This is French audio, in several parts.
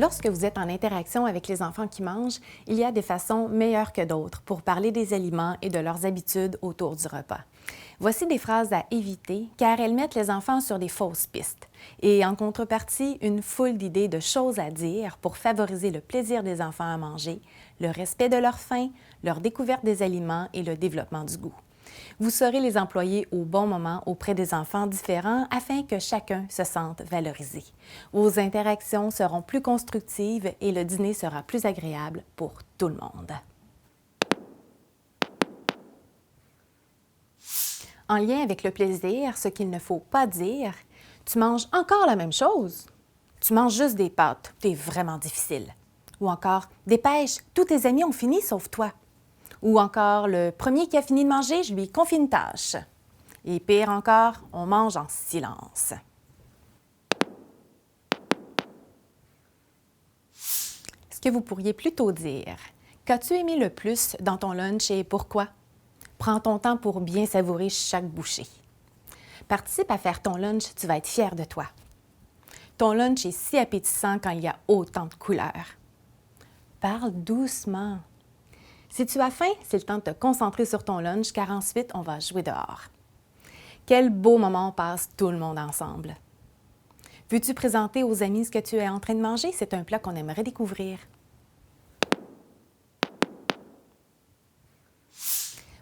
Lorsque vous êtes en interaction avec les enfants qui mangent, il y a des façons meilleures que d'autres pour parler des aliments et de leurs habitudes autour du repas. Voici des phrases à éviter car elles mettent les enfants sur des fausses pistes. Et en contrepartie, une foule d'idées de choses à dire pour favoriser le plaisir des enfants à manger, le respect de leur faim, leur découverte des aliments et le développement du goût. Vous saurez les employer au bon moment auprès des enfants différents afin que chacun se sente valorisé. Vos interactions seront plus constructives et le dîner sera plus agréable pour tout le monde. En lien avec le plaisir, ce qu'il ne faut pas dire, tu manges encore la même chose. Tu manges juste des pâtes, t'es vraiment difficile. Ou encore, dépêche, tous tes amis ont fini sauf toi. Ou encore, le premier qui a fini de manger, je lui confie une tâche. Et pire encore, on mange en silence. Ce que vous pourriez plutôt dire, qu'as-tu aimé le plus dans ton lunch et pourquoi? Prends ton temps pour bien savourer chaque bouchée. Participe à faire ton lunch, tu vas être fier de toi. Ton lunch est si appétissant quand il y a autant de couleurs. Parle doucement. Si tu as faim, c'est le temps de te concentrer sur ton lunch car ensuite, on va jouer dehors. Quel beau moment on passe tout le monde ensemble. Veux-tu présenter aux amis ce que tu es en train de manger? C'est un plat qu'on aimerait découvrir.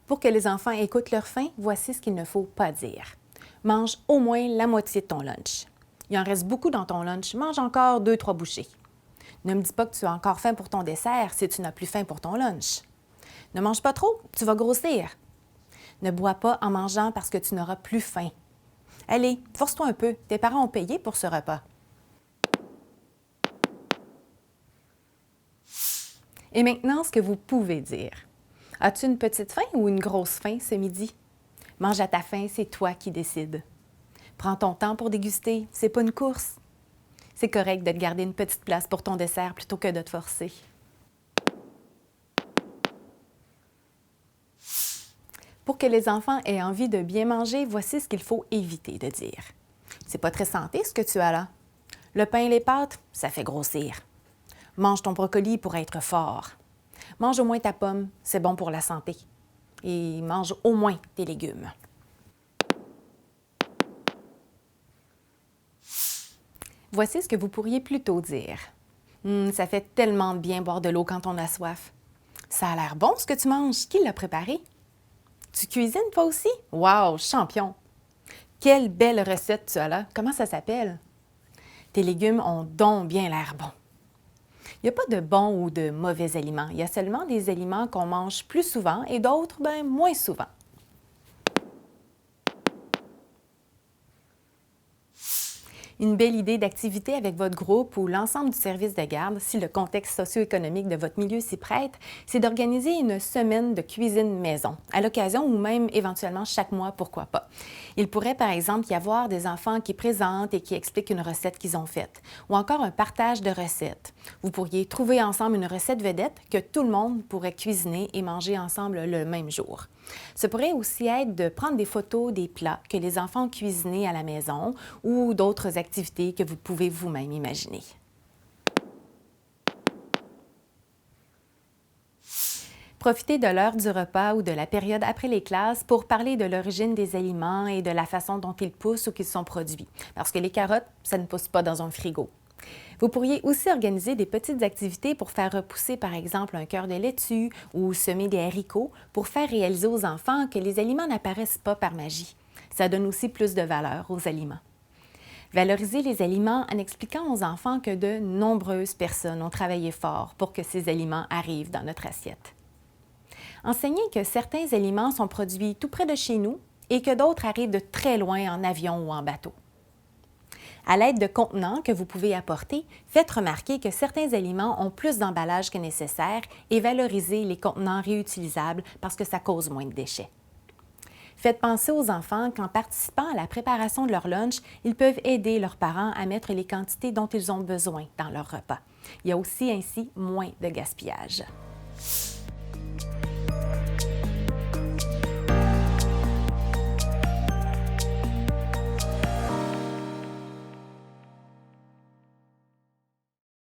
Pour que les enfants écoutent leur faim, voici ce qu'il ne faut pas dire. Mange au moins la moitié de ton lunch. Il en reste beaucoup dans ton lunch, mange encore 2-3 bouchées. Ne me dis pas que tu as encore faim pour ton dessert si tu n'as plus faim pour ton lunch. Ne mange pas trop, tu vas grossir. Ne bois pas en mangeant parce que tu n'auras plus faim. Allez, force-toi un peu, tes parents ont payé pour ce repas. Et maintenant, ce que vous pouvez dire. As-tu une petite faim ou une grosse faim ce midi? Mange à ta faim, c'est toi qui décides. Prends ton temps pour déguster, c'est pas une course. C'est correct de te garder une petite place pour ton dessert plutôt que de te forcer. Pour que les enfants aient envie de bien manger, voici ce qu'il faut éviter de dire. C'est pas très santé ce que tu as là. Le pain et les pâtes, ça fait grossir. Mange ton brocoli pour être fort. Mange au moins ta pomme, c'est bon pour la santé. Et mange au moins tes légumes. Voici ce que vous pourriez plutôt dire. Ça fait tellement de bien boire de l'eau quand on a soif. Ça a l'air bon ce que tu manges. Qui l'a préparé? Tu cuisines toi aussi? Wow, champion! Quelle belle recette tu as là. Comment ça s'appelle? Tes légumes ont donc bien l'air bons. Il n'y a pas de bons ou de mauvais aliments. Il y a seulement des aliments qu'on mange plus souvent et d'autres, moins souvent. Une belle idée d'activité avec votre groupe ou l'ensemble du service de garde, si le contexte socio-économique de votre milieu s'y prête, c'est d'organiser une semaine de cuisine maison, à l'occasion ou même éventuellement chaque mois, pourquoi pas. Il pourrait par exemple y avoir des enfants qui présentent et qui expliquent une recette qu'ils ont faite, ou encore un partage de recettes. Vous pourriez trouver ensemble une recette vedette que tout le monde pourrait cuisiner et manger ensemble le même jour. Ce pourrait aussi être de prendre des photos des plats que les enfants ont cuisinés à la maison ou d'autres activités que vous pouvez vous-même imaginer. Profitez de l'heure du repas ou de la période après les classes pour parler de l'origine des aliments et de la façon dont ils poussent ou qu'ils sont produits. Parce que les carottes, ça ne pousse pas dans un frigo. Vous pourriez aussi organiser des petites activités pour faire repousser par exemple un cœur de laitue ou semer des haricots pour faire réaliser aux enfants que les aliments n'apparaissent pas par magie. Ça donne aussi plus de valeur aux aliments. Valorisez les aliments en expliquant aux enfants que de nombreuses personnes ont travaillé fort pour que ces aliments arrivent dans notre assiette. Enseignez que certains aliments sont produits tout près de chez nous et que d'autres arrivent de très loin en avion ou en bateau. À l'aide de contenants que vous pouvez apporter, faites remarquer que certains aliments ont plus d'emballage que nécessaire et valorisez les contenants réutilisables parce que ça cause moins de déchets. Faites penser aux enfants qu'en participant à la préparation de leur lunch, ils peuvent aider leurs parents à mettre les quantités dont ils ont besoin dans leur repas. Il y a aussi ainsi moins de gaspillage.